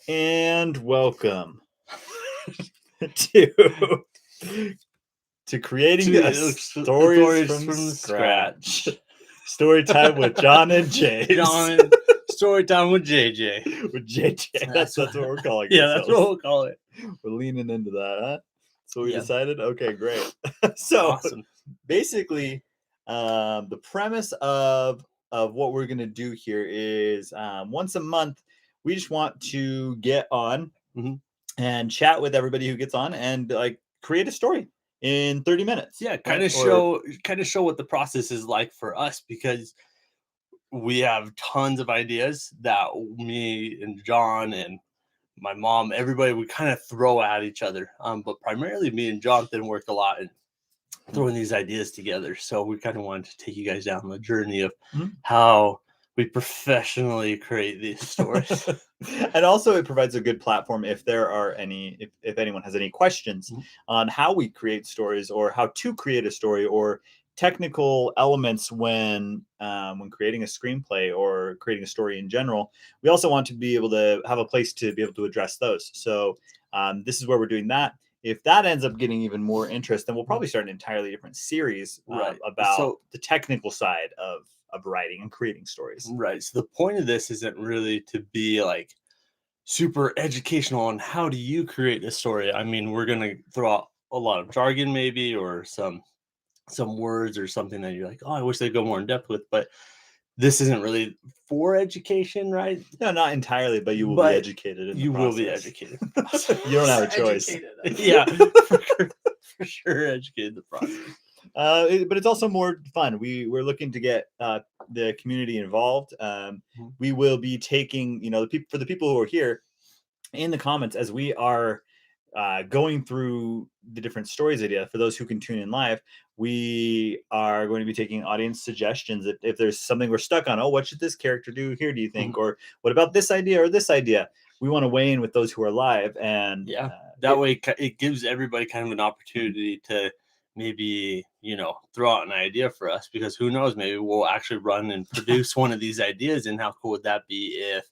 And welcome to creating stories from scratch. Story time with Jon and James. Story time with JJ. With JJ. That's what we're calling it. Yeah, that's what we'll call it. We're leaning into that, huh? So we Yeah. decided? Okay, great. So Awesome. basically, the premise of what we're going to do here is once a month, we just want to get on and chat with everybody who gets on and like create a story in 30 minutes. Yeah, kind of show what the process is like for us, because we have tons of ideas that me and Jon and my mom, everybody, we kind of throw at each other. But primarily me and Jonathan work a lot in throwing these ideas together. So we kind of wanted to take you guys down the journey of how we professionally create these stories. And also it provides a good platform if there are any, if anyone has any questions on how we create stories or how to create a story or technical elements when creating a screenplay or creating a story in general. We also want to be able to have a place to be able to address those. So this is where we're doing that. If that ends up getting even more interest, then we'll probably start an entirely different series about the technical side of writing and creating stories. Right. So the point of this isn't really to be like super educational on how do you create a story. I mean, we're going to throw out a lot of jargon maybe, or some words or something that you're like, oh, I wish they'd go more in depth with, but this isn't really for education, right? No, not entirely, but you will be educated. You will be educated. You don't have a choice. Yeah, for sure, educated the process. But it's also more fun. We're looking to get the community involved. We will be taking, for the people who are here in the comments as we are going through the different stories idea. For those who can tune in live, we are going to be taking audience suggestions. If there's something we're stuck on, what should this character do here, do you think? Or what about this idea or this idea? We want to weigh in with those who are live. And that way it gives everybody kind of an opportunity to maybe, throw out an idea for us, because who knows, maybe we'll actually run and produce one of these ideas. And how cool would that be if,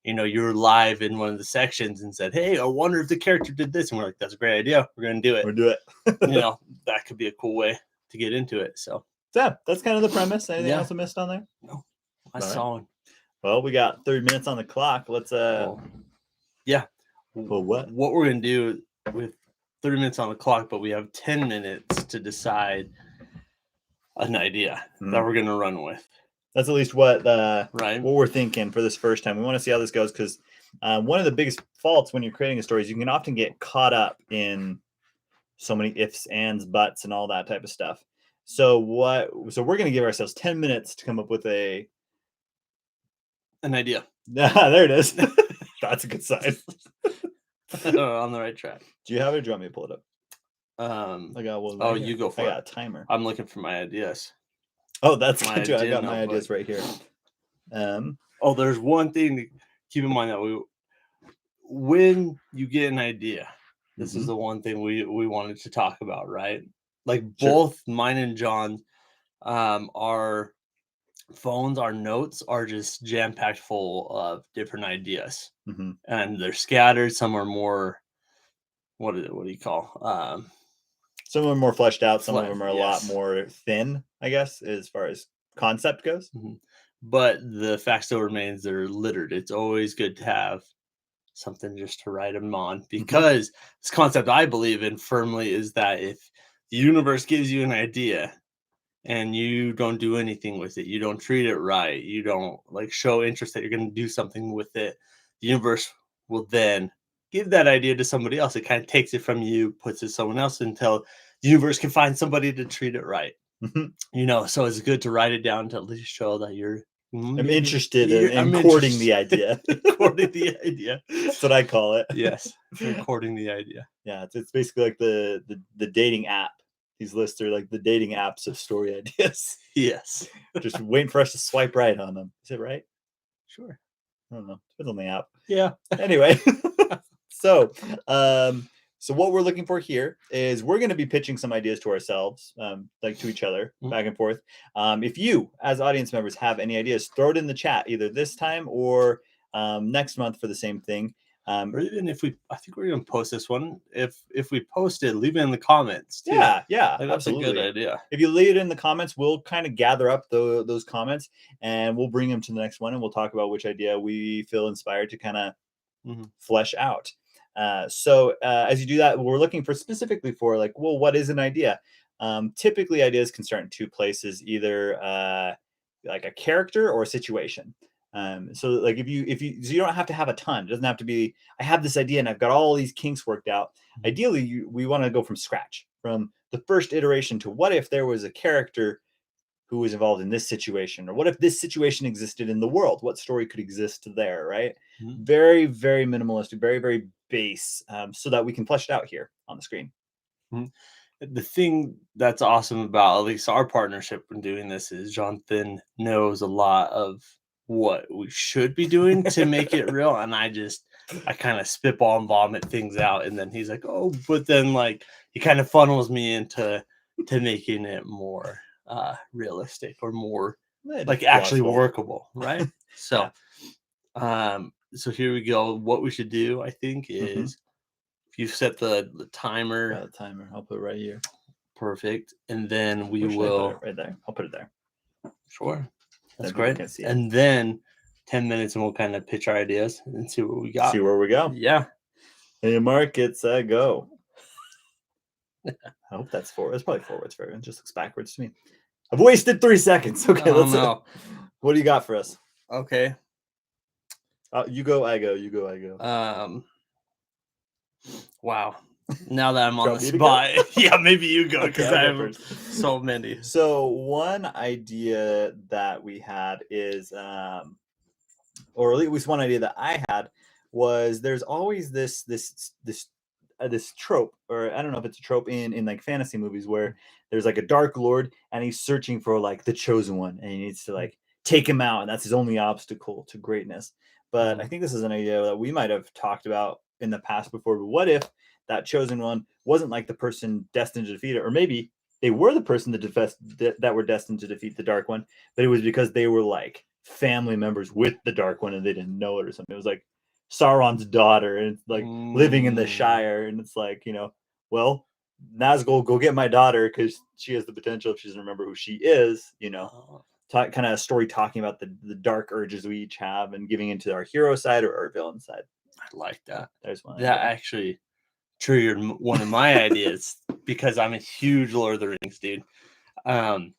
you're live in one of the sections and said, hey, I wonder if the character did this. And we're like, that's a great idea. We're going to do it. We'll do it. That could be a cool way to get into it. So yeah, that's kind of the premise. Anything else I missed on there? No, I saw one. Well, we got 30 minutes on the clock. Let's Well, what we're going to do with 30 minutes on the clock, but we have 10 minutes to decide an idea that we're going to run with. That's at least what we're thinking for this first time. We want to see how this goes, because one of the biggest faults when you're creating a story is you can often get caught up in so many ifs, ands, buts, and all that type of stuff. So we're going to give ourselves 10 minutes to come up with an idea. There it is. That's a good sign. On the right track. Do you have it, or do you want me to pull it up? I got one. Oh, you go for it. I got a timer. I'm looking for my ideas. Oh, that's good too. I got my ideas right here. There's one thing to keep in mind, that when you get an idea, this is the one thing we wanted to talk about, right? Like both mine and John, our phones, our notes are just jam-packed full of different ideas, and they're scattered. Some are more, what do you call? Some of them are more fleshed out. Some of them are a lot more thin, I guess, as far as concept goes. But the fact still remains, they're littered. It's always good to have something just to write them on, because this concept I believe in firmly is that if the universe gives you an idea and you don't do anything with it, you don't treat it right, you don't show interest that you're going to do something with it, the universe will then give that idea to somebody else. It kind of takes it from you, puts it to someone else until the universe can find somebody to treat it right. So it's good to write it down to at least show that I'm interested in courting the idea. Courting the idea. That's what I call it. Yes. Recording the idea. Yeah. It's basically like the dating app. These lists are like the dating apps of story ideas. Yes. Just waiting for us to swipe right on them. Is it right? Sure. I don't know. Depends on the app. Yeah. Anyway. So what we're looking for here is we're going to be pitching some ideas to ourselves, to each other, back and forth. If you, as audience members, have any ideas, throw it in the chat, either this time or next month for the same thing. Or even if I think we're gonna post this one. If we post it, leave it in the comments too. Yeah, Like, that's absolutely. a good idea. If you leave it in the comments, we'll kind of gather up those comments and we'll bring them to the next one, and we'll talk about which idea we feel inspired to kind of flesh out. So as you do that, we're looking for specifically for like, well, what is an idea? Typically, ideas can start in two places, either like a character or a situation. So like if you so you don't have to have a ton. It doesn't have to be, I have this idea and I've got all these kinks worked out. Ideally, we want to go from scratch, from the first iteration to what if there was a character who was involved in this situation, or what if this situation existed in the world? What story could exist there, right? Very, very minimalistic, very, very base, so that we can flesh it out here on the screen. The thing that's awesome about at least our partnership when doing this is Jonathan knows a lot of what we should be doing to make it real, and I kind of spitball and vomit things out, and then he's like, oh, but then like he kind of funnels me into making it more realistic or more like actually workable, right? So so here we go. What we should do, I think, is if you set the timer. The timer, I'll put it right here. Perfect. And then we will right there. I'll put it there. Sure. That's great. And then 10 minutes and we'll kind of pitch our ideas and see what we got. See where we go. Yeah. Hey, Mark, it's go. I hope that's forward. It's probably forwards for everyone. It just looks backwards to me. I've wasted 3 seconds. Okay, let's go. What do you got for us? Okay. You go, I go. You go, I go. Wow. Now that I'm on the spot, yeah, maybe you go because I have so many. So one idea that we had is, or at least one idea that I had was, there's always this trope, or I don't know if it's a trope in like fantasy movies, where there's like a dark lord and he's searching for like the chosen one, and he needs to like take him out, and that's his only obstacle to greatness. But I think this is an idea that we might have talked about in the past before. But what if that chosen one wasn't like the person destined to defeat it, or maybe they were the person that were destined to defeat the dark one, but it was because they were like family members with the dark one and they didn't know it or something. It was like Sauron's daughter, and it's like living in the Shire, and it's like, well, Nazgul, go get my daughter because she has the potential, if she doesn't remember who she is, kind of a story talking about the dark urges we each have and giving into our hero side or our villain side. I like that. There's one. That actually triggered one of my ideas because I'm a huge Lord of the Rings dude. I'm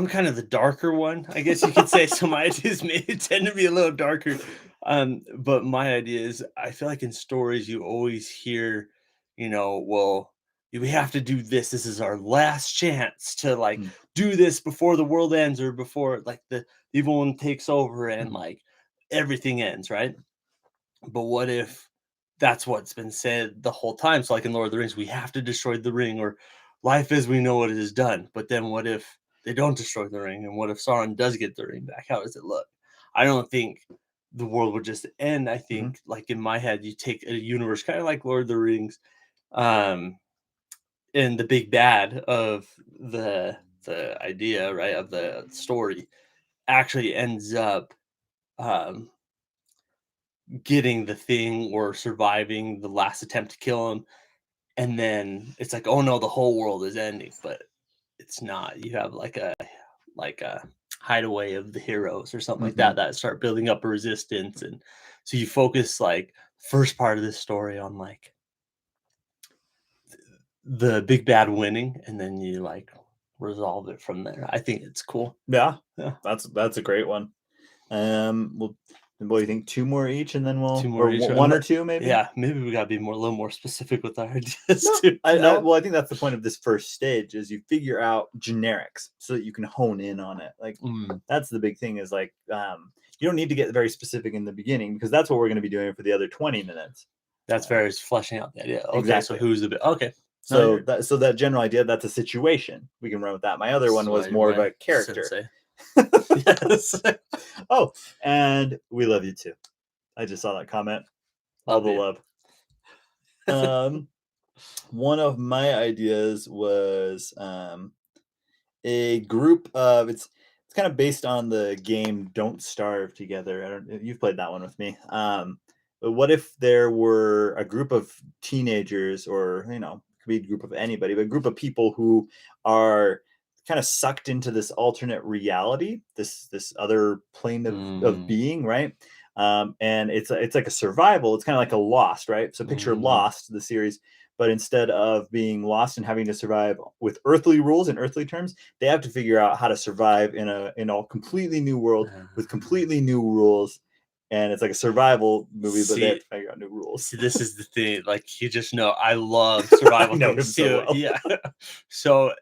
kind of the darker one, I guess you could say. So my ideas may tend to be a little darker. But my idea is, I feel like in stories you always hear, well, we have to do this. This is our last chance to like do this before the world ends, or before like the evil one takes over and like everything ends, right? But what if that's what's been said the whole time? So like in Lord of the Rings, we have to destroy the ring, or life as we know it is done. But then what if they don't destroy the ring? And what if Sauron does get the ring back? How does it look? I don't think the world would just end. I think like in my head, you take a universe kind of like Lord of the Rings, and the big bad of the idea, right, of the story actually ends up getting the thing or surviving the last attempt to kill him. And then it's like, oh no, the whole world is ending, but it's not. You have like a hideaway of the heroes or something like that start building up a resistance. And so you focus like first part of this story on like the big bad winning, and then you like resolve it from there. I think it's cool. Yeah. That's a great one. Well, what do you think? 2 more each, and then we'll one or two maybe. Yeah, maybe we gotta be a little more specific with our ideas too. Well, I think that's the point of this first stage, is you figure out generics so that you can hone in on it. Like that's the big thing, is like you don't need to get very specific in the beginning, because that's what we're going to be doing for the other 20 minutes. That's very fleshing out the idea. Okay, exactly. So who's the bit? Okay. So that general idea, that's a situation. We can run with that. My other one was more of a character. Yes. Oh, and we love you too. I just saw that comment. All the love. One of my ideas was a group of it's kind of based on the game Don't Starve Together. You've played that one with me. But what if there were a group of teenagers, or it could be a group of anybody, but a group of people who are kind of sucked into this alternate reality, this other plane of being, right? And it's like a survival. It's kind of like a Lost, right? So picture Lost, the series, but instead of being lost and having to survive with earthly rules and earthly terms, they have to figure out how to survive in a completely new world with completely new rules. And it's like a survival movie, but they have to figure out new rules. See, this is the thing. Like, you just know I love survival things too. So well. Yeah. So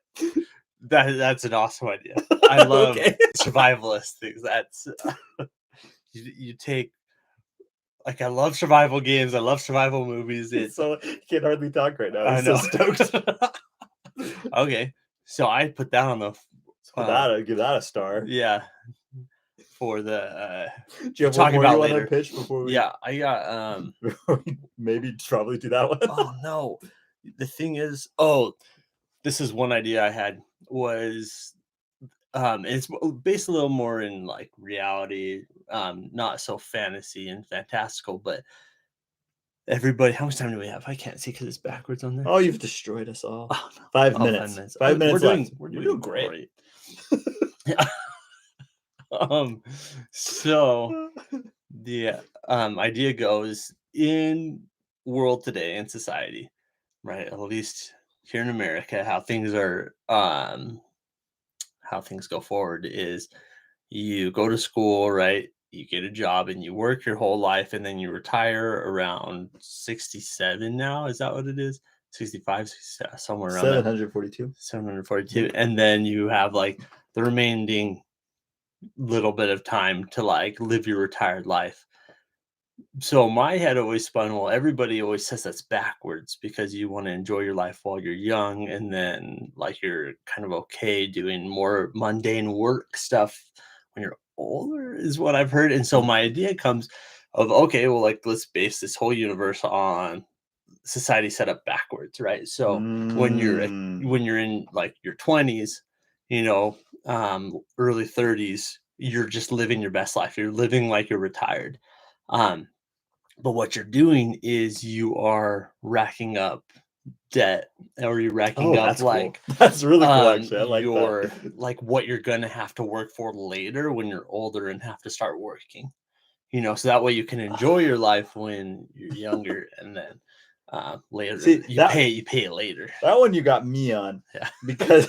that's an awesome idea. I love survivalist things. That's you take. Like, I love survival games. I love survival movies. So you can hardly talk right now. I'm so stoked. Okay, so I put that on the. Give that a star. Yeah. For the do you have talking about later pitch before we... Yeah, I got maybe probably do that one. Oh no, the thing is, this is one idea I had was it's based a little more in like reality, not so fantasy and fantastical, but everybody, how much time do we have? I can't see because it's backwards on there. Oh, you've destroyed us all. Oh, no. 5 minutes. 5 minutes left. We're doing great. Yeah. So the idea goes, in world today, in society, right, at least here in America, how things are how things go forward is you go to school, right, you get a job and you work your whole life, and then you retire around 67 now. Is that what it is? 65, somewhere around 742. 742. And then you have like the remaining little bit of time to like live your retired life. So my head always spun, well, everybody always says that's backwards because you want to enjoy your life while you're young, and then like you're kind of okay doing more mundane work stuff when you're older, is what I've heard. And so my idea comes of, okay, well, like, let's base this whole universe on society set up backwards, right? So when you're in like your 20s, early 30s, you're just living your best life. You're living like you're retired. But what you're doing is you are racking up debt, or you're racking up that's like cool. That's really cool. Actually, I like that. Like what you're gonna have to work for later when you're older and have to start working. So that way you can enjoy your life when you're younger, and then later you pay it later. That one you got me on, because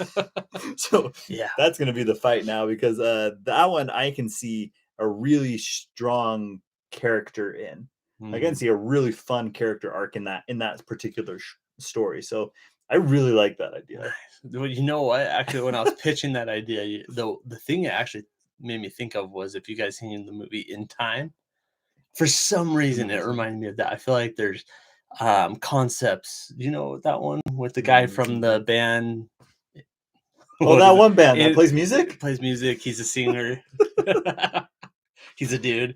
that's gonna be the fight now, because that one I can see a really strong character in. I can see a really fun character arc in that particular story. So I really like that idea. Well, you know what? Actually, when I was pitching that idea, the thing it actually made me think of was, if you guys seen the movie In Time, for some reason it reminded me of that. I feel like there's concepts. That one with the guy from the band. That one band that plays music? Plays music. He's a singer. He's a dude.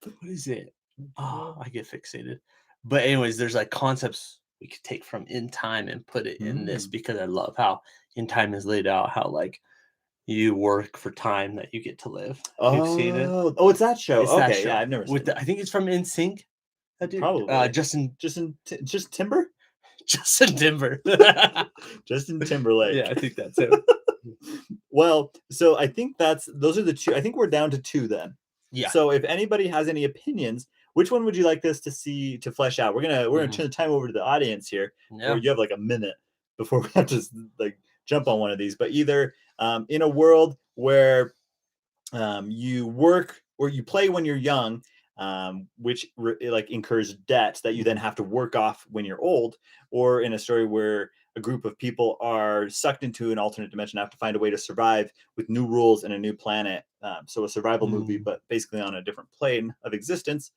What is it? Oh, I get fixated. But anyways, there's like concepts we could take from In Time and put it in this, because I love how In Time is laid out, how like you work for time that you get to live. You've seen it? Oh, it's that show. It's okay, that show. Yeah, I've never seen it. I think it's from NSYNC. That dude. Probably. Justin Timber? Justin Timber. Justin Timberlake. Yeah, I think that's it. Well, so I think those are the two. I think we're down to two then. Yeah. So if anybody has any opinions, which one would you like this to flesh out? We're gonna turn the time over to the audience here. Yeah. Or you have like a minute before we have to like jump on one of these. But either in a world where you work or you play when you're young, which incurs debt that you then have to work off when you're old, or in a story where a group of people are sucked into an alternate dimension, have to find a way to survive with new rules and a new planet. So a survival movie, but basically on a different plane of existence.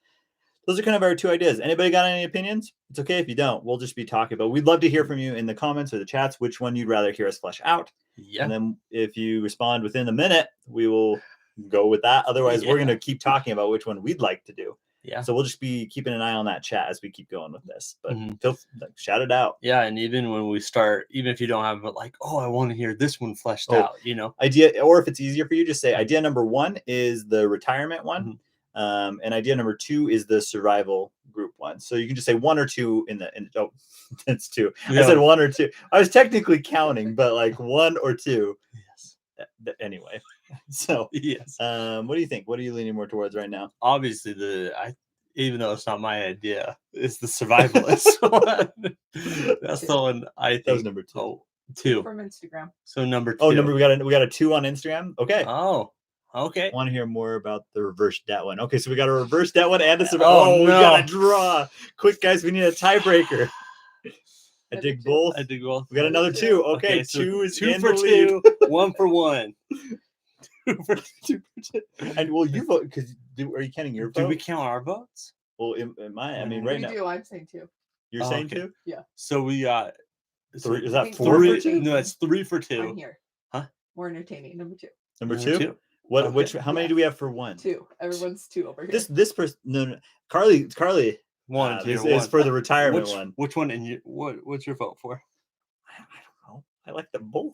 Those are kind of our two ideas. Anybody got any opinions? It's okay if you don't. We'll just be talking, but we'd love to hear from you in the comments or the chats, which one you'd rather hear us flesh out. Yeah. And then if you respond within a minute, we will go with that. Otherwise, we're going to keep talking about which one we'd like to do. Yeah. So we'll just be keeping an eye on that chat as we keep going with this. But Mm-hmm. Shout it out. Yeah, and even when we start, even if you don't have like, oh, I want to hear this one fleshed Oh, out, you know. Idea, or if it's easier for you, just say idea number 1 is the retirement one. And idea number 2 is the survival group one. So you can just say 1 or 2 in oh, it's 2. Yeah. I said 1 or 2. I was technically counting, but like 1 or 2. Yes. Anyway, so yes. What do you think? What are you leaning more towards right now? Obviously, even though it's not my idea, it's the survivalist one. That's the one I think. That was number 2. Oh, 2 from Instagram. So number 2. Oh, we got a 2 on Instagram. Okay. Oh, okay. I want to hear more about the reverse debt one. Okay, so we got a reverse debt one and a Oh, we no. got a draw. Quick, guys, we need a tiebreaker. I dig both. We got another 2. Okay, so 2 is 2 in for the lead. 2, 1 for 1. 2 for 2. And well, you vote because are you counting your vote? Do we count our votes? Well, I mean, right now. We do. I'm saying 2. You're saying 2? Yeah. So we got 3. Is that 4 3? for 2? No, it's 3 for 2. I'm here. Huh? More entertaining. Number 2. Number 2? What? Okay. Which? How many do we have for 1? 2. Everyone's 2 over here. This person. No. Carly. 1 This is for the retirement one. Which one? And what's your vote for? I don't know. I like them both.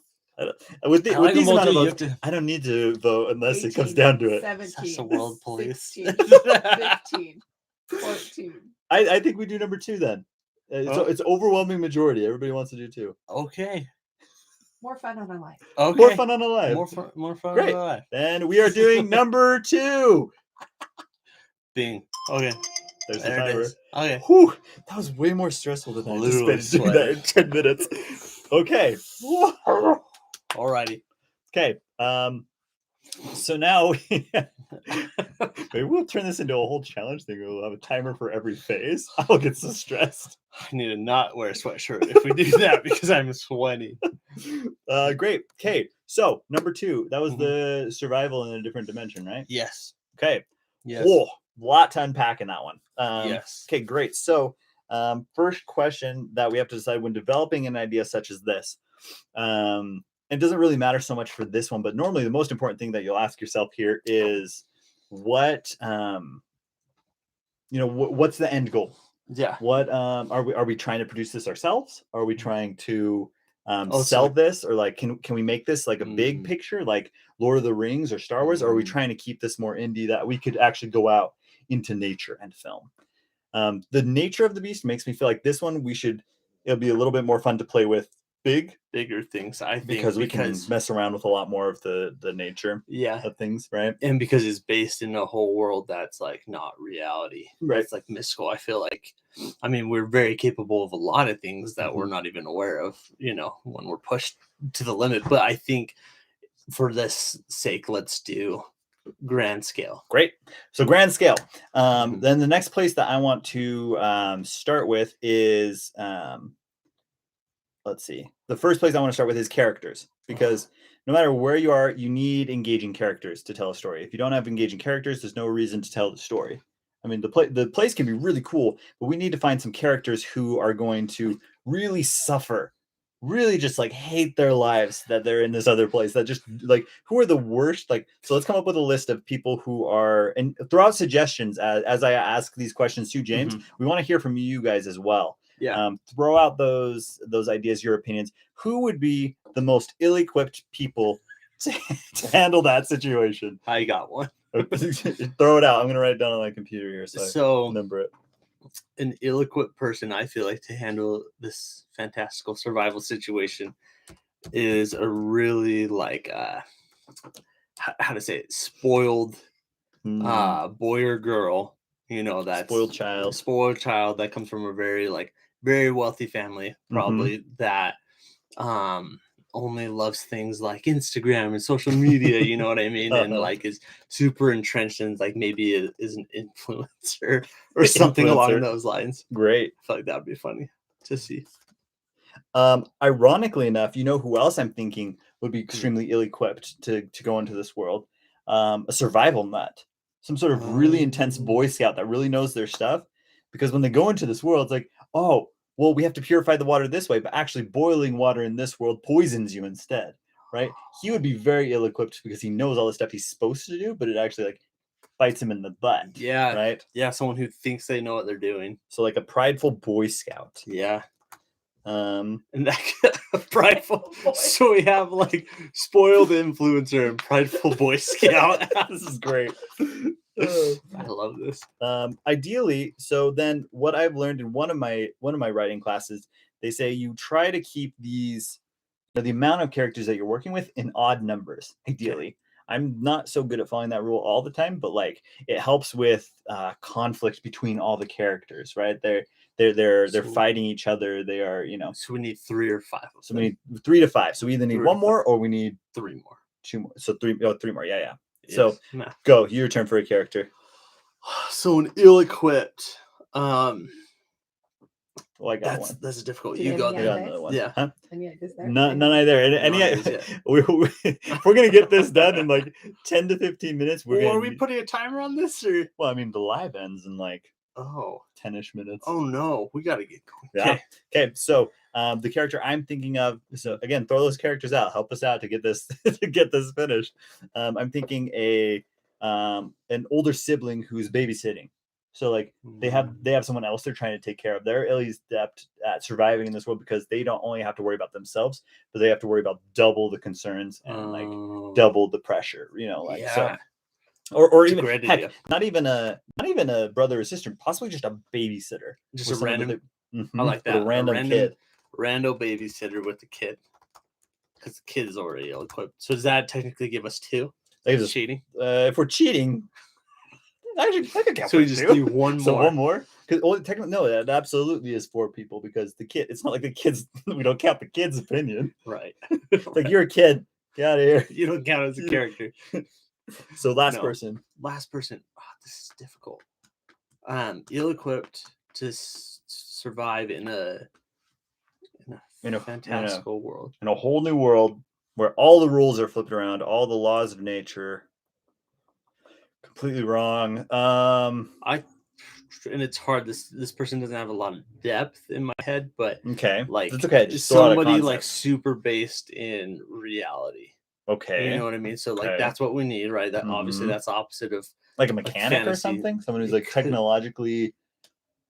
With these amount of votes, I don't need to vote unless 18, it comes down to it. 17, That's the world police. 16, 15, 14. I think we do number 2 then. It's overwhelming majority. Everybody wants to do 2. Okay. More fun on a life. Okay. More fun on a live. More fun Great. on a live. And we are doing number 2. Bing. Okay. There's the There it timer. is. Okay. Whew, that was way more stressful than I anticipated doing that in 10 minutes. Okay. Alrighty. Okay. So now maybe we'll turn this into a whole challenge thing. We'll have a timer for every phase. I'll get so stressed. I need to not wear a sweatshirt if we do that because I'm sweaty. Great. Okay. So number 2, that was the survival in a different dimension, right? Yes. Okay. Yes. Whoa, lot to unpack in that one. Yes. Okay, great. So first question that we have to decide when developing an idea such as this. It doesn't really matter so much for this one, but normally the most important thing that you'll ask yourself here is what's the end goal? Yeah. What are we trying to produce this ourselves? Are we trying to sell this, or like can we make this like a big picture like Lord of the Rings or Star Wars? Or are we trying to keep this more indie that we could actually go out into nature and film? The nature of the beast makes me feel like this one it'll be a little bit more fun to play with bigger things, I think, because we can mess around with a lot more of the nature of things, right? And because it's based in a whole world that's like not reality, right? It's like mystical. I feel like, I mean, we're very capable of a lot of things that we're not even aware of, when we're pushed to the limit. But I think for this sake, let's do grand scale. Great. So grand scale. Then the next place that I want to start with is let's see. The first place I want to start with is characters, because no matter where you are, you need engaging characters to tell a story. If you don't have engaging characters, there's no reason to tell the story. I mean, the place can be really cool, but we need to find some characters who are going to really suffer, really just like hate their lives that they're in this other place, that just like, who are the worst? Like, so let's come up with a list of people who are, and throw out suggestions as I ask these questions to James. We want to hear from you guys as well. Yeah. Throw out those ideas, your opinions. Who would be the most ill-equipped people to handle that situation? I got one. Throw it out. I'm gonna write it down on my computer here, so I remember it. An ill-equipped person, I feel like, to handle this fantastical survival situation is a really like how to say it, spoiled boy or girl. That spoiled child that comes from a very wealthy family, probably, that only loves things like Instagram and social media, you know what I mean? And like is super entrenched in like maybe is an influencer or something along those lines. Great. I feel like that'd be funny to see. Ironically enough, who else I'm thinking would be extremely ill-equipped to go into this world? A survival nut. Some sort of really intense Boy Scout that really knows their stuff, because when they go into this world, it's like, oh, well, we have to purify the water this way, but actually boiling water in this world poisons you instead, right? He would be very ill-equipped because he knows all the stuff he's supposed to do, but it actually like bites him in the butt. Yeah. Right. Yeah. Someone who thinks they know what they're doing. So like a prideful Boy Scout. Yeah. And that prideful. So we have like spoiled influencer and prideful Boy Scout. This is great. I love this. Ideally, so then what I've learned in one of my writing classes, they say you try to keep these, the amount of characters that you're working with in odd numbers. Ideally, okay. I'm not so good at following that rule all the time, but like it helps with conflict between all the characters, right? They're fighting each other. They are, So we need 3 or 5. So we need 3 to 5. So we either need 1 more or we need 3 more. 2 more. So 3 more. Yeah. Yes. So go. Your turn for a character. So an ill-equipped. Well, I got one. That's difficult. You got another one. Yeah. Huh? None either. If we're gonna get this done in like 10 to 15 minutes, are we putting a timer on this or? Well, I mean, the live ends in like 10-ish minutes. Oh no, we gotta get going. Yeah. Okay. So the character I'm thinking of. So again, throw those characters out. Help us out to get this finished. I'm thinking an older sibling who's babysitting. So like they have someone else they're trying to take care of. They're at least adept at surviving in this world because they don't only have to worry about themselves, but they have to worry about double the concerns and like double the pressure. So. Or even heck, not even a brother or sister, possibly just a babysitter. Just a random. I like that. A random kid. Random babysitter with the kid. Because the kid is already ill equipped. So does that technically give us 2? Is cheating? If we're cheating. I could count. So we just do 1 more. So 1 more? Because technically, no, that absolutely is 4 people because the kid. It's not like the kids. We don't count the kid's opinion. Right. Like you're a kid. Get out of here. You don't count as a character. So last person. Last person. Oh, this is difficult. Ill-equipped to survive in a fantastical world. In a whole new world where all the rules are flipped around, all the laws of nature. Completely wrong. And it's hard. This person doesn't have a lot of depth in my head, but okay, like it's okay. Just somebody like super based in reality. Okay, you know what I mean. So like that's what we need, right? That obviously that's opposite of like a mechanic or something. Someone who's like technologically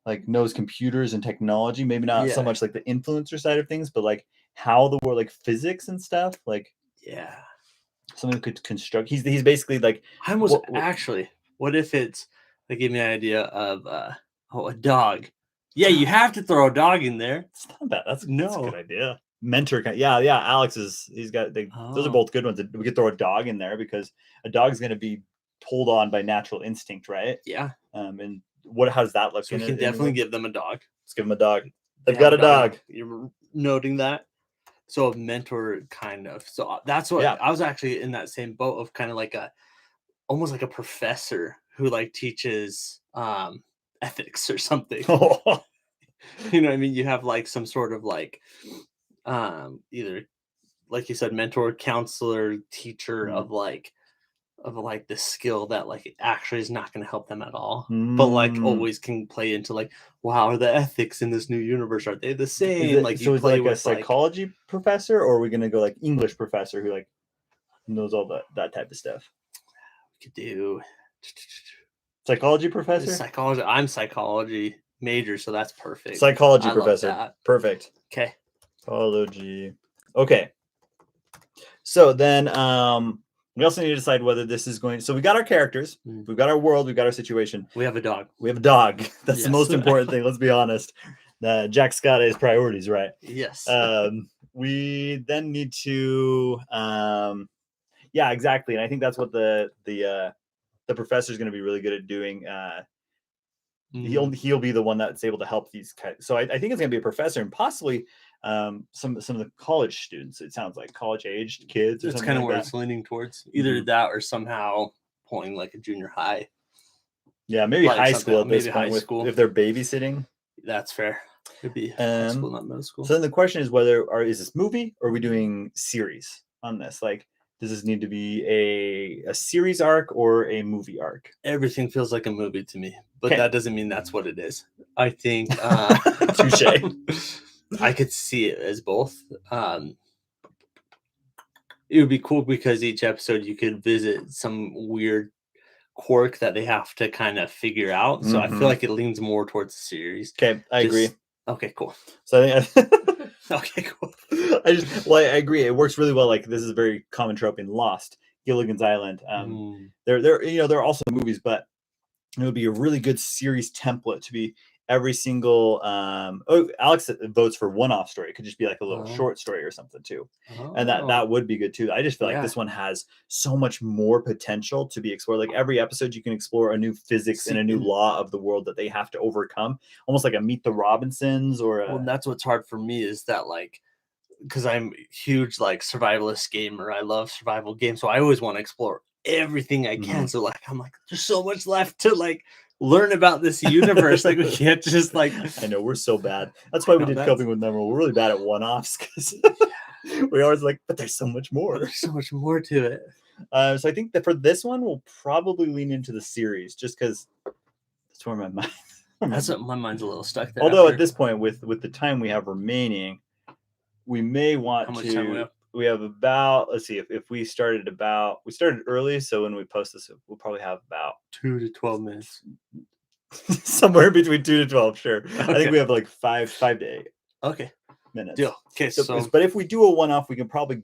like knows computers and technology. Maybe not so much like the influencer side of things, but like how the world, like physics and stuff. Like someone who could construct. He's basically like. I almost actually. What if it's? They gave me an idea of a dog. Yeah, you have to throw a dog in there. It's not bad. That's a good idea. Mentor. Yeah. Alex he's got. Those are both good ones. We could throw a dog in there because a dog's going to be pulled on by natural instinct, right? Yeah. And how does that look? So we can definitely give them a dog. Let's give them a dog. They've got a dog. You're noting that. So a mentor kind of. So that's what I was actually in that same boat of kind of like almost like a professor who like teaches ethics or something. You know what I mean? You have like some sort of like either like you said, mentor, counselor, teacher of like the skill that like actually is not going to help them at all, but like always can play into like, wow, are the ethics in this new universe, are they the same? Like so you play with a psychology professor, or are we going to go like English professor who like knows all that type of stuff? We could do psychology professor. Psychology. I'm psychology major, so that's perfect. Psychology professor. Perfect. Okay. Psychology. Okay. So then we also need to decide whether this is going. So we got our characters, we've got our world, we've got our situation. We have a dog. That's the most important thing. Let's be honest. Jack Scott has priorities, right? Yes. We then need to. Yeah, exactly. And I think that's what the professor is going to be really good at doing. He'll be the one that's able to help these guys. So I think it's going to be a professor and possibly some of the college students. It sounds like college-aged kids. It's kind of where it's leaning towards. Either that or somehow pulling like a junior high. Yeah, maybe high school at this point. If they're babysitting. That's fair. It'd be high school, not middle school. So then the question is is this movie or are we doing series on this? Like, does this need to be a series arc or a movie arc? Everything feels like a movie to me, but that doesn't mean that's what it is. I think touche. I could see it as both. It would be cool because each episode you could visit some weird quirk that they have to kind of figure out. So I feel like it leans more towards the series. Okay, I agree. Okay, cool. So I think Okay, cool. I agree. It works really well. Like this is a very common trope in Lost, Gilligan's Island. There are also movies, but it would be a really good series template to be every single. Alex votes for one-off story. It could just be like a little short story or something too, and that would be good too. I just feel like this one has so much more potential to be explored. Like every episode, you can explore a new physics and a new law of the world that they have to overcome, almost like a Meet the Robinsons or. Well, that's what's hard for me is that like, because I'm a huge like survivalist gamer. I love survival games, so I always want to explore everything I can. So like, I'm like, there's so much left to like learn about this universe. Like we can't just like. I know we're so bad. That's why we did Coping with Memorable. We're really bad at one-offs because we always like, but there's so much more. There's so much more to it. So I think that for this one, we'll probably lean into the series just because that's where my mind. That's what my mind's a little stuck there. Although at this point, with the time we have remaining, we may want How much to. time We have about, let's see, if we started early, so when we post this, we'll probably have about 2 to 12 minutes. Somewhere between 2 to 12, sure. Okay. I think we have like 5 to 8 minutes. Deal. Okay, so but if we do a one-off, we can probably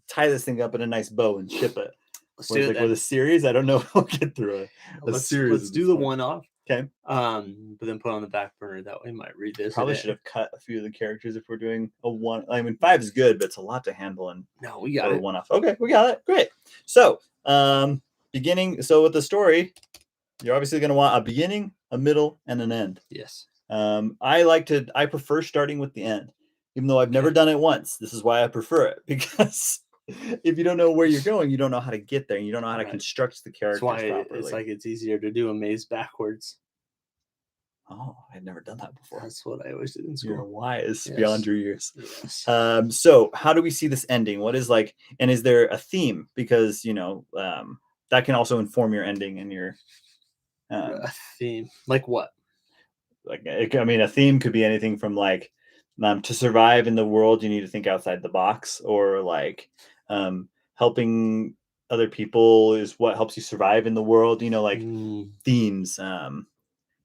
tie this thing up in a nice bow and ship it. Let's do it like with a series, I don't know if we'll get through a series. Let's do the one-off. Okay. But then put on the back burner that we might revisit. Probably should have cut a few of the characters if we're doing a one. I mean, 5 is good, but it's a lot to handle. And no, we got it. One off. Okay, we got it. Great. So, beginning. So with the story, you're obviously going to want a beginning, a middle, and an end. Yes. I prefer starting with the end, even though I've never done it once. This is why I prefer it, because if you don't know where you're going, you don't know how to get there. And you don't know how to construct the characters properly. It's like it's easier to do a maze backwards. Oh, I'd never done that before. That's what I always did in school. You're wise beyond your years. Yes. So how do we see this ending? What is like, and is there a theme? Because, that can also inform your ending and your a theme. Like what? Like, a theme could be anything from like, to survive in the world, you need to think outside the box, or like, helping other people is what helps you survive in the world. Themes.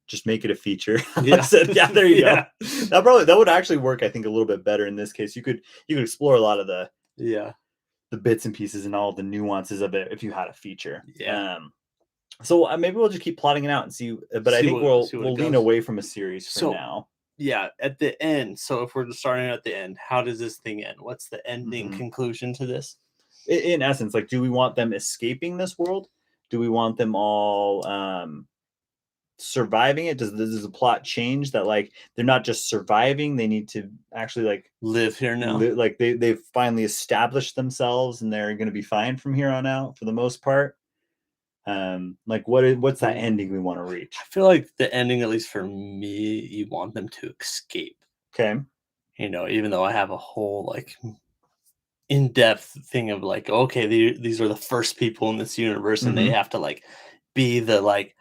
Just make it a feature. Yeah. There you go. That would actually work, I think, a little bit better in this case. You could explore a lot of the bits and pieces and all the nuances of it if you had a feature. So maybe we'll just keep plotting it out and see. But I think we'll lean away from a series for now. Yeah, at the end. So if we're starting at the end, how does this thing end? What's the ending conclusion to this? In essence, like, do we want them escaping this world? Do we want them all surviving it? Does the plot change that like they're not just surviving, they need to actually like live here now? Like they've finally established themselves and they're going to be fine from here on out for the most part. Like what's that ending we want to reach? I feel like the ending, at least for me, you want them to escape. Okay. Even though I have a whole like in-depth thing of like, okay, these are the first people in this universe and they have to like be the like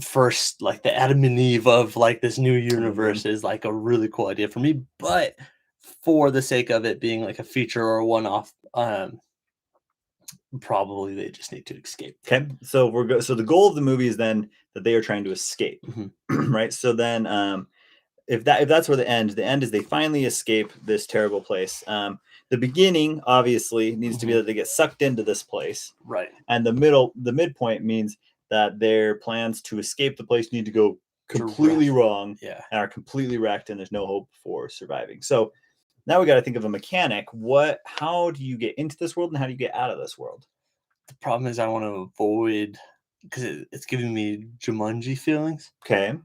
first, like the Adam and Eve of like this new universe is like a really cool idea for me. But for the sake of it being like a feature or a one-off, probably they just need to escape. Okay, so so the goal of the movie is then that they are trying to escape, right? So then, if that's where the end is they finally escape this terrible place. The beginning obviously needs to be that they get sucked into this place, right? And the midpoint means that their plans to escape the place need to go completely wrong, and are completely wrecked, and there's no hope for surviving. So now we got to think of a mechanic. How do you get into this world, and how do you get out of this world? The problem is I want to avoid, because it's giving me Jumanji feelings. Okay.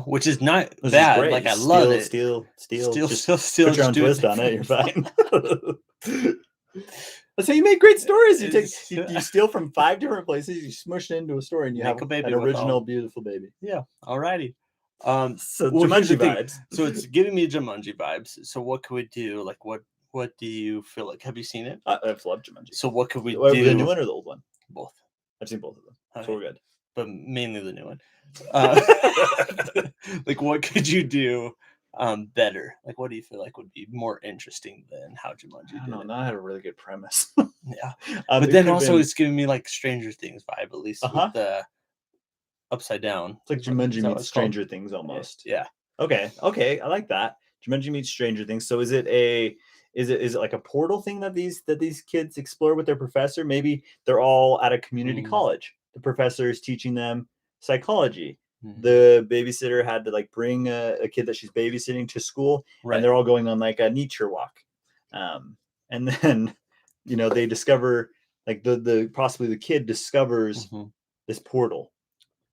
Which is not bad. Like I love it. Steal. Just put your own twist on it. You're fine. So you make great stories. You steal from 5 different places. You smush it into a story, and you have an original, beautiful baby. Yeah. Alrighty. So Jumanji vibes. So it's giving me Jumanji vibes. So what could we do? Like what do you feel like? Have you seen it? I've loved Jumanji. So what could we do? The new one or the old one? Both. I've seen both of them. Okay. So we're good. But mainly the new one. Like what could you do better? Like what do you feel like would be more interesting than how Jumanji did? I don't know. I had a really good premise. Yeah. It But then could've also been- it's giving me like Stranger Things vibe, at least with the upside down. it's like Is that Jumanji what meets it's called? Stranger Things almost. Yeah. Okay, I like that. Jumanji meets Stranger Things. So is it like a portal thing that these kids explore with their professor? Maybe they're all at a community college. The professor is teaching them psychology. The babysitter had to like bring a kid that she's babysitting to school, and they're all going on like a nature walk. And then they discover like the possibly the kid discovers this portal.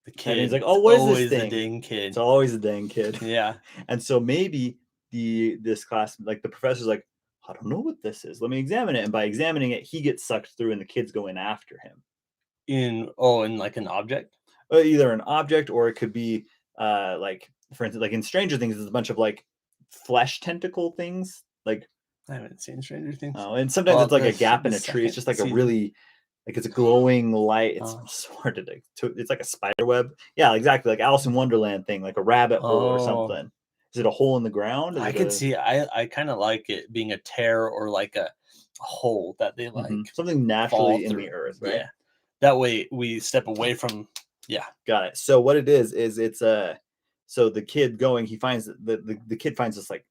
The kid. And he's like, oh, what is always this thing? the dang kid. It's always a dang kid. Yeah. And so maybe this class, like the professor's like, I don't know what this is. Let me examine it. And by examining it, he gets sucked through and the kids go in after him. In like an object? Either an object, or it could be like, for instance, like in Stranger Things, there's a bunch of like flesh tentacle things. Like, I haven't seen Stranger Things. Oh, and sometimes it's like a gap in a tree. It's just like a really, like it's a glowing light. It's so hard to it's like a spider web. Yeah, exactly. Like Alice in Wonderland thing, like a rabbit hole or something. Is it a hole in the ground? I can see. I kind of like it being a tear or like a hole that they like something naturally in the earth, right? Yeah. That way we step away from. Yeah, got it. So what it is it's so the kid going, he finds the kid finds this like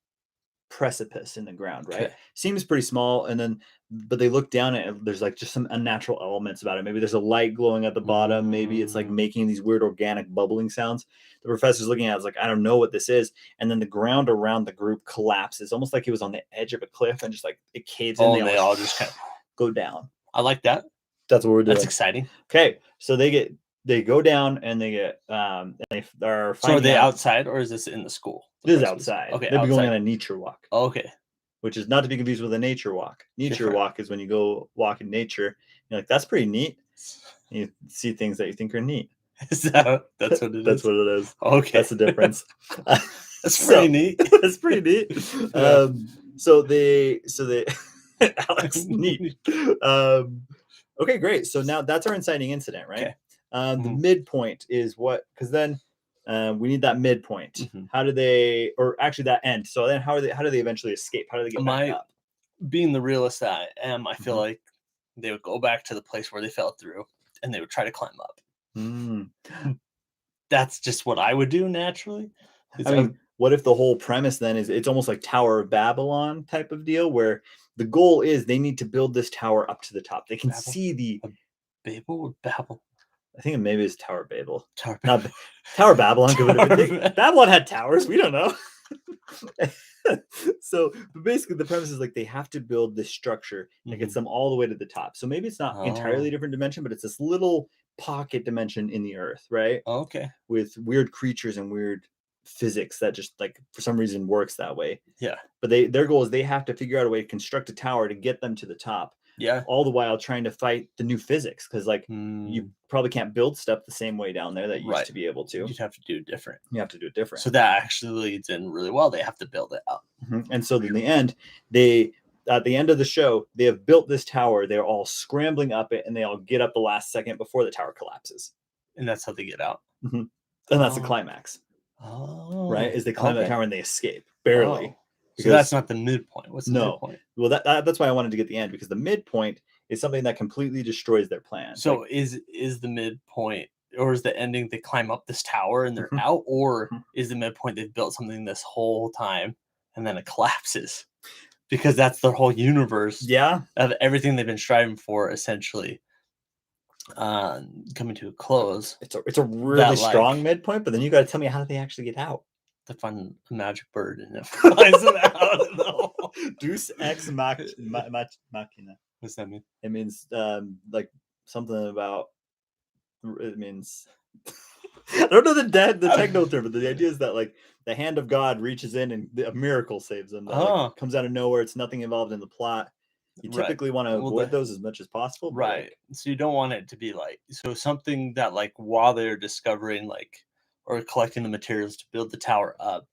precipice in the ground, right? Seems pretty small, and then but they look down at it, there's like just some unnatural elements about it. Maybe there's a light glowing at the bottom, maybe it's like making these weird organic bubbling sounds. The professor's looking at it, like, I don't know what this is. And then the ground around the group collapses, almost like it was on the edge of a cliff, and just like it caves in. They all just kind of go down. I like that. That's what we're doing. That's exciting. Okay, so they go down and they get they are. So are they outside, or is this in the school? This is outside. Okay, they'll be going on a nature walk. Okay, which is not to be confused with a nature walk. Nature walk is when you go walk in nature. You're like, that's pretty neat. You see things that you think are neat. That's what it is. That's what it is. Okay, that's the difference. That's pretty neat. That's pretty neat. So they Alex, neat. Okay, great. So now that's our inciting incident, right? Okay. The midpoint is what, because then we need that midpoint. How do they, or actually that end? So then how do they eventually escape? How do they get back up? Being the realist that I am, I feel like they would go back to the place where they fell through, and they would try to climb up. That's just what I would do naturally. I mean, what if the whole premise then is it's almost like Tower of Babylon type of deal, where the goal is they need to build this tower up to the top. They can see the Babel or Babel. I think maybe it's Tower of Babel. Tower Babylon. Babylon had towers. We don't know. So, but basically, the premise is like they have to build this structure that gets them all the way to the top. So maybe it's not entirely different dimension, but it's this little pocket dimension in the earth, right? Okay. With weird creatures and weird physics that just like for some reason works that way. Yeah. But their goal is they have to figure out a way to construct a tower to get them to the top. Yeah. All the while trying to fight the new physics, because like you probably can't build stuff the same way down there that you used to be able to. You'd have to do it different. You have to do it different. So that actually leads in really well. They have to build it up. And so in the end, at the end of the show, they have built this tower. They're all scrambling up it, and they all get up the last second before the tower collapses. And that's how they get out. And that's the climax. Right? Is they climb the tower and they escape barely. So that's not the midpoint. What's the midpoint? Well, that's why I wanted to get the end, because the midpoint is something that completely destroys their plan. So like, is the midpoint, or is the ending they climb up this tower and they're out, or is the midpoint they've built something this whole time and then it collapses? Because that's the whole universe of everything they've been striving for, essentially coming to a close. It's a really strong midpoint, but then you got to tell me, how do they actually get out? To find a magic bird and it flies it out. Deus ex machina. What's that mean? It means like something about. It means I don't know the technical term, but the idea is that like the hand of God reaches in and a miracle saves them. That, like, comes out of nowhere. It's nothing involved in the plot. You typically want to avoid those as much as possible. Right. So you don't want it to be like something that like while they're discovering like or collecting the materials to build the tower up.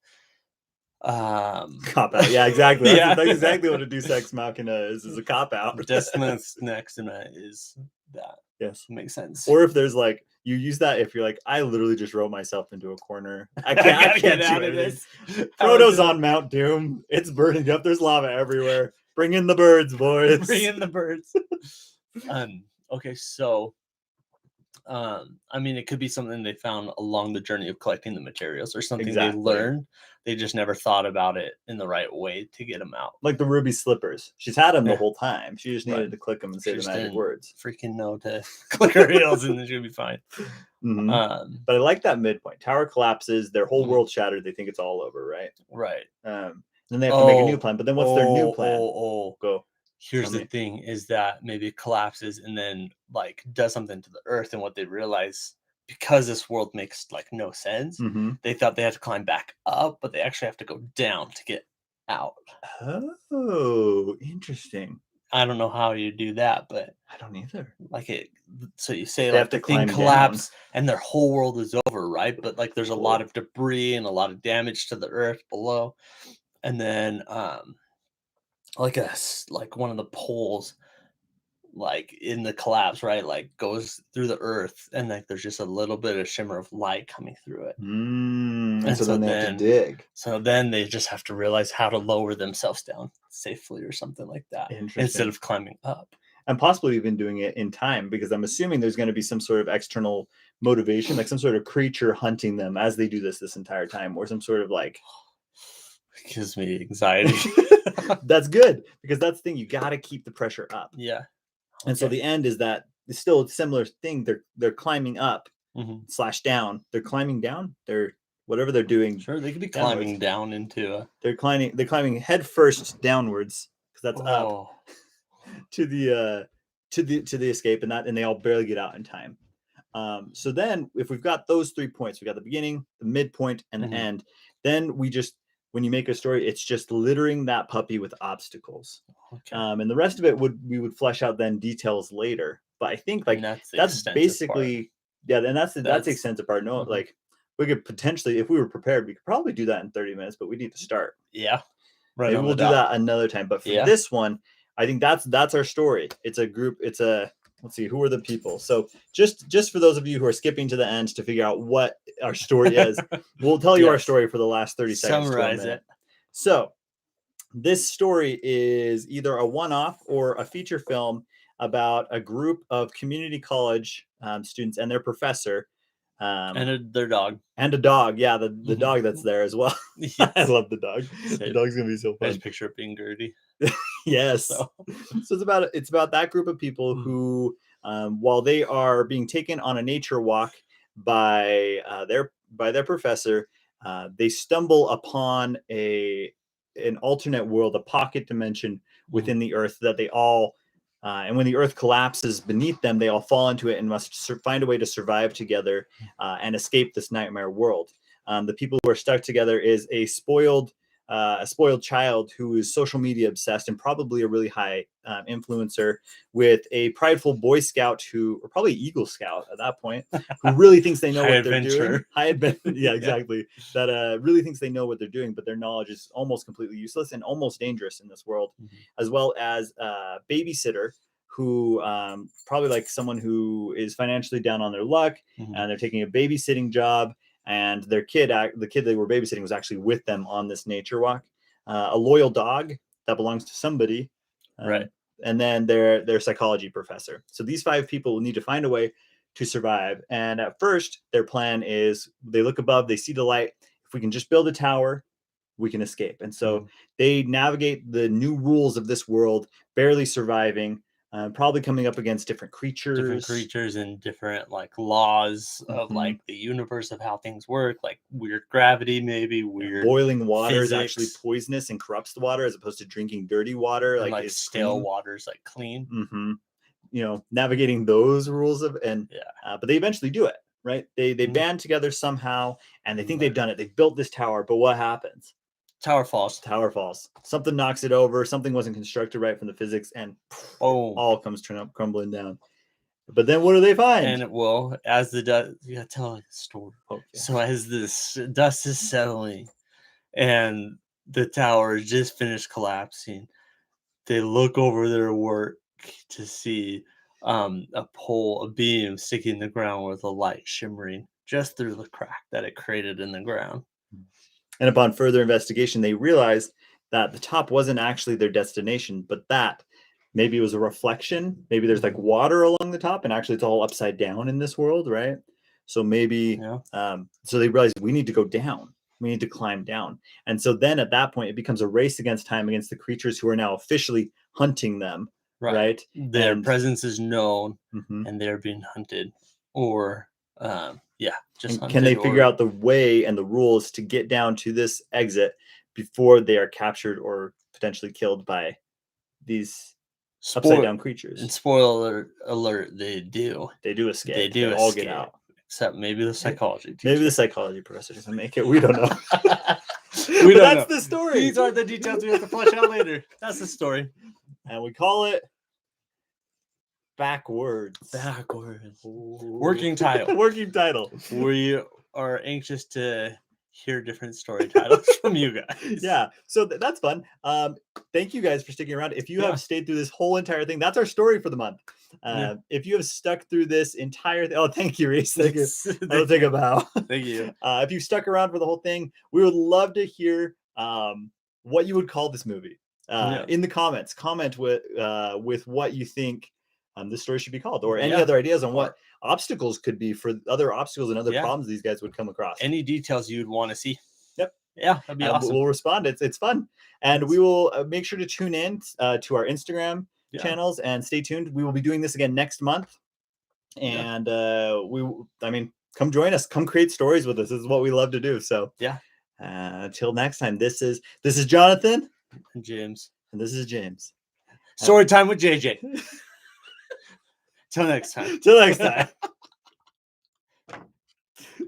Cop out. Yeah, exactly. That's exactly what a Deus ex machina is a cop out. Destina's next in that is that. Yes. Makes sense. Or if there's like, you use that if you're like, I literally just wrote myself into a corner. I can't get out of this. Frodo's on Mount Doom. It's burning up. There's lava everywhere. Bring in the birds, boys. Bring in the birds. Okay, so I mean, it could be something they found along the journey of collecting the materials, or something they Exactly. learned. They just never thought about it in the right way to get them out. Like the ruby slippers. She's had them the Yeah. whole time. She just Right. needed to click them and say She the just magic didn't words. freaking know to click her heels, and then she'll be fine. Mhm. But I like that midpoint. Tower collapses, their whole Mhm. world shattered. They think it's all over, right? Right. Then they have to make a new Oh, plan. But then what's their new plan? Go. Here's Tell the me. thing: is that maybe it collapses and then like does something to the earth, and what they realize, because this world makes like no sense, Mhm. they thought they had to climb back up, but they actually have to go down to get out. Oh, interesting. I don't know how you do that, but I don't either. like it. So you say They have like to the thing climb down. collapsed and their whole world is over, right? But like there's a lot Cool. of debris and a lot of damage to the earth below, and then like one of the poles like in the collapse, right, like goes through the earth, and like there's just a little bit of shimmer of light coming through it. And And so so then they have to then dig. so then they just have to realize how to lower themselves down safely or something like that, instead Interesting. of climbing up. And possibly even doing it in time, because I'm assuming there's going to be some sort of external motivation, like some sort of creature hunting them as they do this entire time, or some sort of like. It gives me anxiety. That's good, because that's the thing. You got to keep the pressure up. Yeah. And so Okay. the end is that it's still a similar thing. They're climbing up / down. They're climbing down. They're whatever they're doing. Sure, they could be downwards. climbing down into a. They're climbing head first downwards, because that's up to the escape, and they all barely get out in time. So then if we've got those 3 points, we got the beginning, the midpoint, and the end, then when you make a story, it's just littering that puppy with obstacles. Okay. And the rest of it we would flesh out then details later. But I think like that's basically part. Yeah, and that's the extensive part. No, like we could potentially, if we were prepared, we could probably do that in 30 minutes, but we need to start. Yeah. Right. Maybe we'll do that another time. But for this one, I think that's our story. It's a group. Let's see, who are the people? So just for those of you who are skipping to the end to figure out what our story is, we'll tell you our story for the last 30 seconds. Summarize it. So this story is either a one-off or a feature film about a group of community college students and their professor. And their dog. And a dog. Yeah, the dog that's there as well. Yes. I love the dog. The dog's going to be so fun. I just picture it being Gertie. Yes. So it's about that group of people who, while they are being taken on a nature walk by their professor, they stumble upon an alternate world, a pocket dimension within the earth that they all, and when the earth collapses beneath them, they all fall into it and must find a way to survive together and escape this nightmare world. The people who are stuck together is a spoiled child who is social media obsessed and probably a really high influencer, with a prideful Boy Scout or probably Eagle Scout at that point, who really thinks they know what they're doing. High adventure. Yeah, exactly. That really thinks they know what they're doing, but their knowledge is almost completely useless and almost dangerous in this world. As well as a babysitter who probably like someone who is financially down on their luck, and they're taking a babysitting job. And the kid they were babysitting was actually with them on this nature walk. A loyal dog that belongs to somebody, right? And then their psychology professor. So these 5 people will need to find a way to survive. And at first, their plan is they look above, they see the light. If we can just build a tower, we can escape. And so they navigate the new rules of this world, barely surviving. Probably coming up against different creatures and different like laws of like the universe of how things work, like weird gravity, maybe weird boiling water physics. Is actually poisonous and corrupts the water, as opposed to drinking dirty water. And like still water's like clean. Navigating those rules but they eventually do it, right? They band together somehow, and they think they've done it. They've built this tower, but what happens? Tower falls. Something knocks it over. Something wasn't constructed right from the physics, and all comes crumbling down. But then what do they find? And as the dust, you gotta tell like a story. So as this dust is settling and the tower just finished collapsing, they look over their work to see a beam sticking in the ground with a light shimmering just through the crack that it created in the ground. And upon further investigation, they realized that the top wasn't actually their destination, but that maybe it was a reflection. Maybe there's like water along the top, and actually it's all upside down in this world, right? So maybe, so they realize we need to go down. We need to climb down. And so then at that point, it becomes a race against time against the creatures who are now officially hunting them, right? Their presence is known, Mhm. and they're being hunted, or just hunted, can they figure out the way and the rules to get down to this exit before they are captured or potentially killed by these upside down creatures? And spoiler alert, they do. They do escape. They do all get out. Except maybe the psychology teacher. Maybe the psychology professor doesn't make it. We don't know. That's the story. These are the details we have to flesh out later. That's the story. And we call it Backwards. Working title. Working title. We are anxious to hear different story titles from you guys. Yeah, so that's fun. Thank you guys for sticking around. If you have stayed through this whole entire thing, that's our story for the month. If you have stuck through this entire thing, thank you, Reese. Thank you. I'll take a bow. Thank you. If you stuck around for the whole thing, we would love to hear what you would call this movie. In the comments. Comment with what you think this story should be called, or any other ideas on what obstacles could be for other obstacles and other problems these guys would come across. Any details you'd want to see. Yep. Yeah, that'd be awesome. We'll respond. It's fun. And we will make sure to tune in to our Instagram channels and stay tuned. We will be doing this again next month. And come join us. Come create stories with us. This is what we love to do. So until next time, this is Jonathan and James. And this is James. Story time with JJ. Till next time. Till next time.